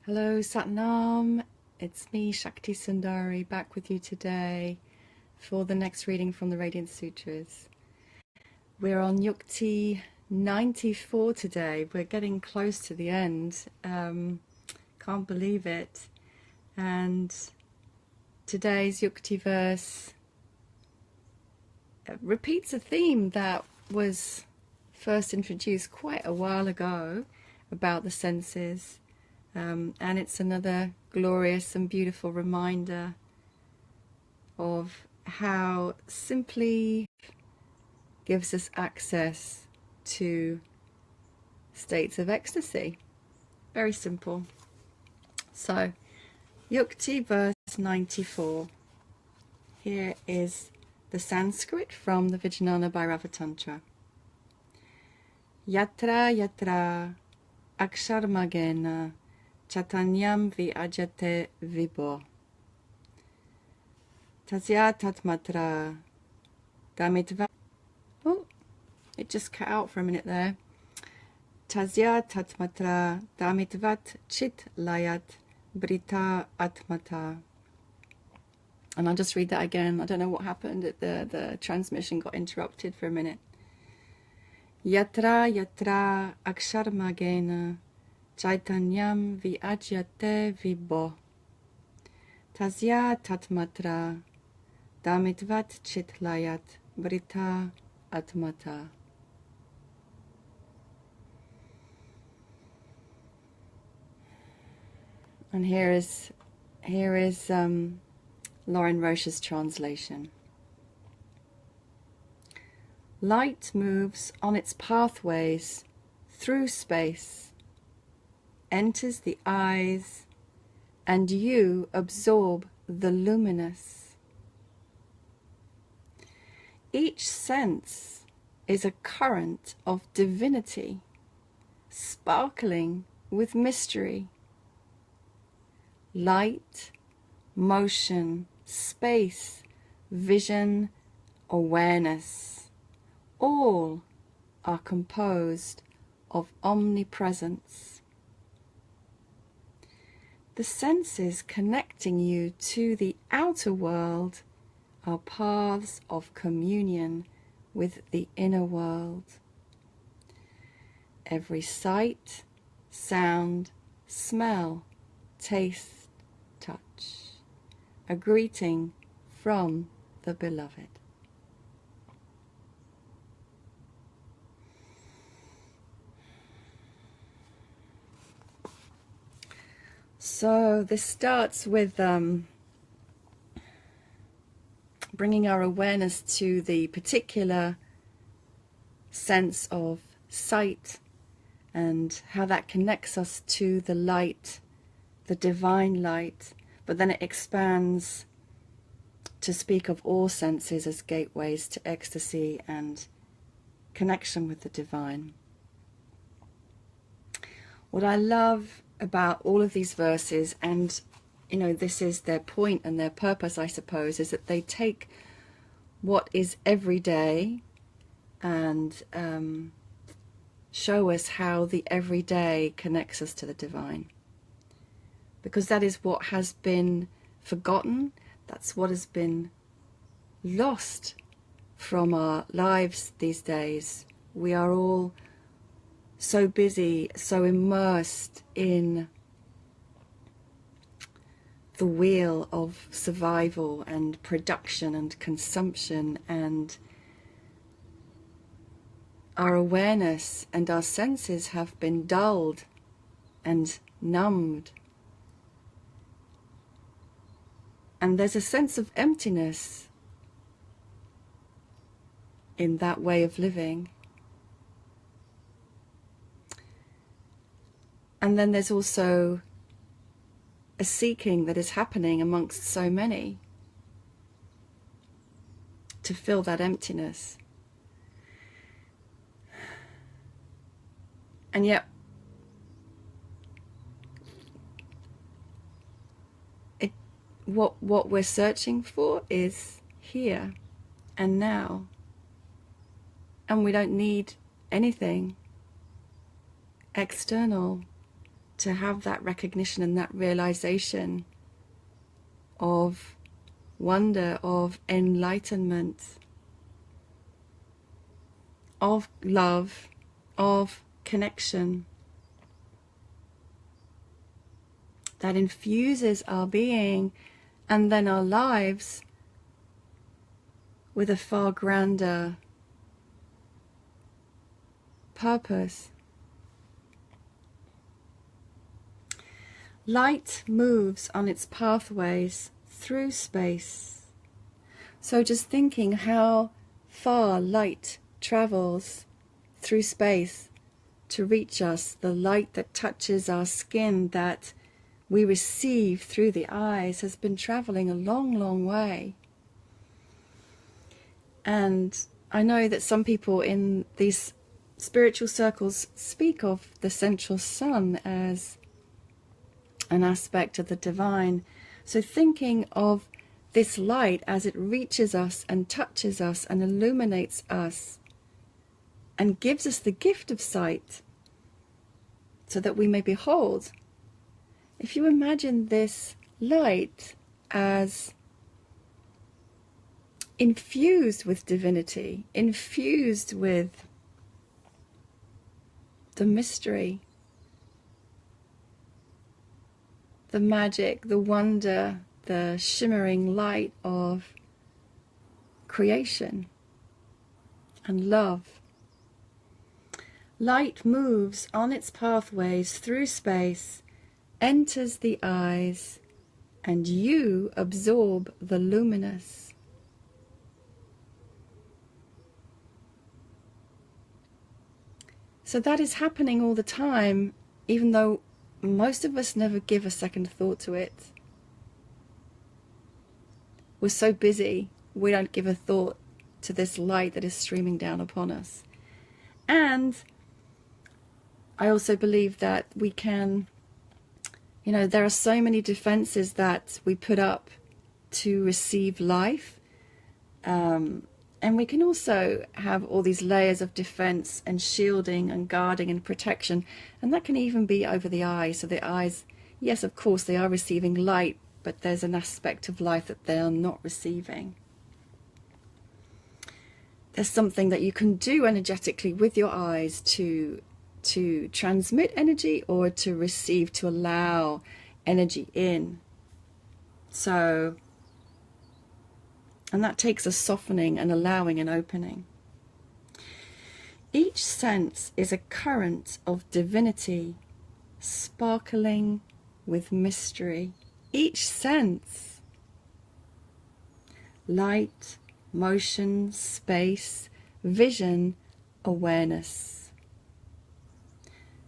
Hello Satnam, it's me Shakti Sundari back with you today for the next reading from the Radiance Sutras. We're on Yukti 94 today. We're getting close to the end. Can't believe it. And today's Yukti verse repeats a theme that was first introduced quite a while ago about the senses. And it's another glorious and beautiful reminder of how simply gives us access to states of ecstasy. Very simple. So, Yukti verse 94. Here is the Sanskrit from the Vijnana Bhairava Tantra. Yatra yatra aksharmagena Chaitanyam viajate vibo. Tasya tatmatra damitva. Oh, it just cut out for a minute there. Tasya tatmatra damitvat chit layat brita atmata. And I'll just read that again. I don't know what happened. The transmission got interrupted for a minute. Yatra yatra aksharmagena Chaitanyam viajate vibo. Tasya tatmatra damitvat chitlayat brita atmata. And here is Lauren Roche's translation. Light moves on its pathways through space, enters the eyes, and you absorb the luminous. Each sense is a current of divinity, sparkling with mystery. Light, motion, space, vision, awareness, all are composed of omnipresence. The senses connecting you to the outer world are paths of communion with the inner world. Every sight, sound, smell, taste, touch, a greeting from the beloved. So this starts with bringing our awareness to the particular sense of sight and how that connects us to the light, the divine light, but then it expands to speak of all senses as gateways to ecstasy and connection with the divine. What I love about all of these verses, and this is their point and their purpose, I suppose, is that they take what is everyday and show us how the everyday connects us to the divine, because that is what has been forgotten, that's what has been lost from our lives these days. We are all so busy, so immersed in the wheel of survival and production and consumption, and our awareness and our senses have been dulled and numbed. And there's a sense of emptiness in that way of living. And then there's also a seeking that is happening amongst so many to fill that emptiness. And yet, what we're searching for is here and now. And we don't need anything external to have that recognition and that realization of wonder, of enlightenment, of love, of connection, that infuses our being and then our lives with a far grander purpose. Light moves on its pathways through space. So just thinking how far light travels through space to reach us, the light that touches our skin, that we receive through the eyes, has been traveling a long, long way. And I know that some people in these spiritual circles speak of the central sun as an aspect of the divine. So thinking of this light as it reaches us and touches us and illuminates us and gives us the gift of sight so that we may behold. If you imagine this light as infused with divinity, infused with the mystery, the magic, the wonder, the shimmering light of creation and love. Light moves on its pathways through space, enters the eyes, and you absorb the luminous. So that is happening all the time, even though most of us never give a second thought to it. We're so busy, we don't give a thought to this light that is streaming down upon us. And I also believe that we can, there are so many defenses that we put up to receive life. And we can also have all these layers of defense and shielding and guarding and protection. And that can even be over the eyes. So the eyes, yes, of course, they are receiving light, but there's an aspect of life that they are not receiving. There's something that you can do energetically with your eyes to transmit energy or to receive, to allow energy in. So, and that takes a softening and allowing and opening. Each sense is a current of divinity, sparkling with mystery. Each sense, light, motion, space, vision, awareness.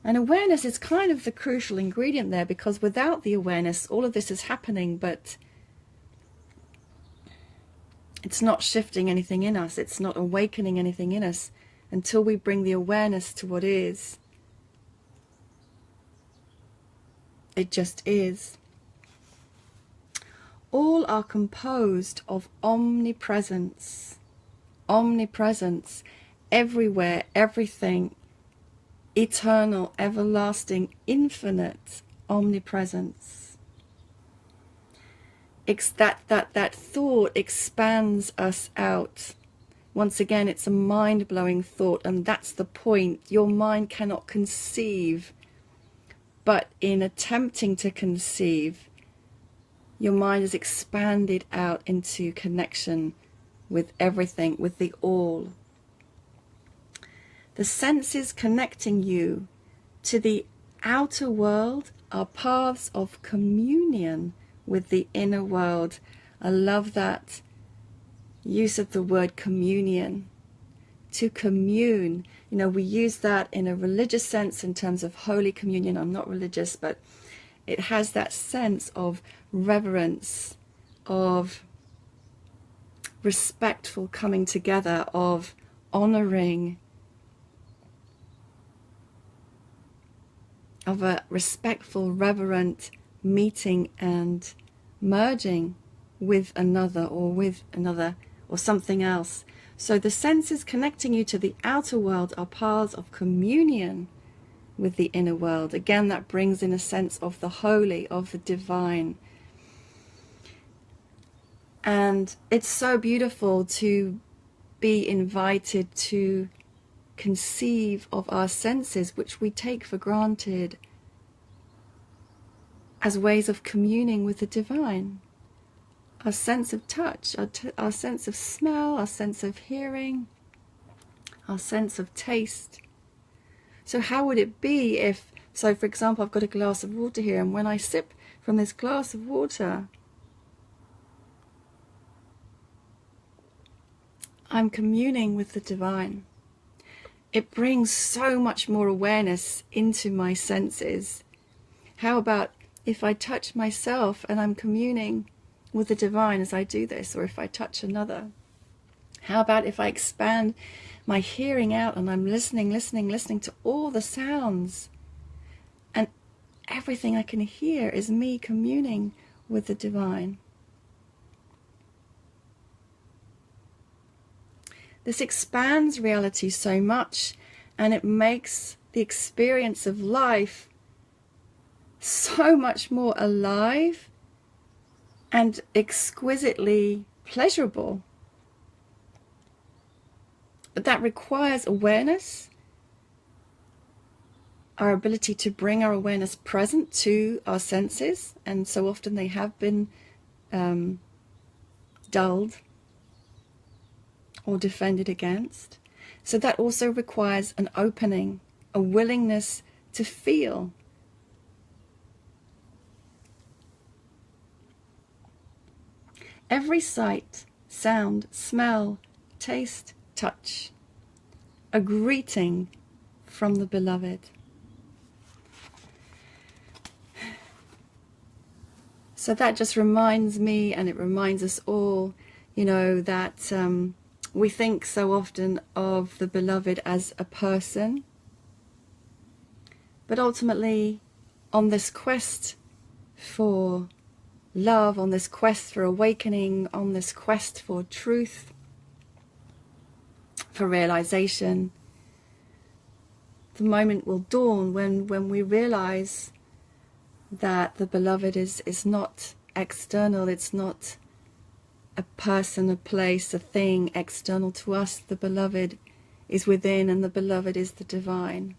And awareness is kind of the crucial ingredient there, because without the awareness, all of this is happening, but it's not shifting anything in us. It's not awakening anything in us until we bring the awareness to what is. It just is. All are composed of omnipresence. Omnipresence, everywhere, everything, eternal, everlasting, infinite omnipresence. That thought expands us out. Once again, it's a mind-blowing thought, and that's the point. Your mind cannot conceive, but in attempting to conceive, your mind is expanded out into connection with everything, with the all. The senses connecting you to the outer world are paths of communion with the inner world. I love that use of the word communion. To commune. We use that in a religious sense in terms of Holy Communion. I'm not religious, but it has that sense of reverence, of respectful coming together, of honoring, of a respectful, reverent meeting and merging with another or something else. So the senses connecting you to the outer world are paths of communion with the inner world. Again, that brings in a sense of the holy, of the divine. And it's so beautiful to be invited to conceive of our senses, which we take for granted, as ways of communing with the divine. Our sense of touch, our sense of smell, our sense of hearing, our sense of taste. So how would it be if, so for example, I've got a glass of water here, and when I sip from this glass of water, I'm communing with the divine. It brings so much more awareness into my senses. How about if I touch myself and I'm communing with the divine as I do this, or if I touch another? How about if I expand my hearing out and I'm listening to all the sounds, and everything I can hear is me communing with the divine? This expands reality so much, and it makes the experience of life so much more alive and exquisitely pleasurable. But that requires awareness, our ability to bring our awareness present to our senses, and so often they have been dulled or defended against. So that also requires an opening, a willingness to feel. Every sight, sound, smell, taste, touch, a greeting from the beloved. So that just reminds me, and it reminds us all, you know, that we think so often of the beloved as a person, but ultimately on this quest for love, on this quest for awakening, on this quest for truth, for realization, the moment will dawn when we realize that the beloved is not external, it's not a person, a place, a thing external to us. The beloved is within, and the beloved is the divine.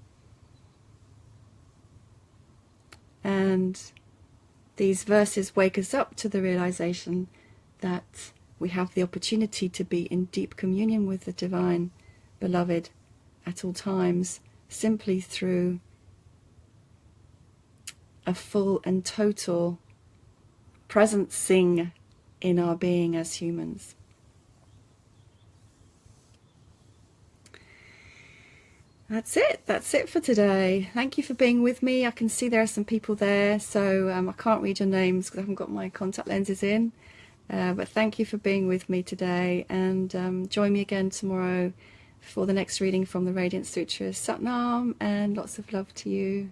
And these verses wake us up to the realization that we have the opportunity to be in deep communion with the divine beloved at all times, simply through a full and total presencing in our being as humans. That's it for today. Thank you for being with me. I can see there are some people there, so I can't read your names because I haven't got my contact lenses in, but thank you for being with me today, and join me again tomorrow for the next reading from the Radiance Sutras. Sat Nam, and lots of love to you.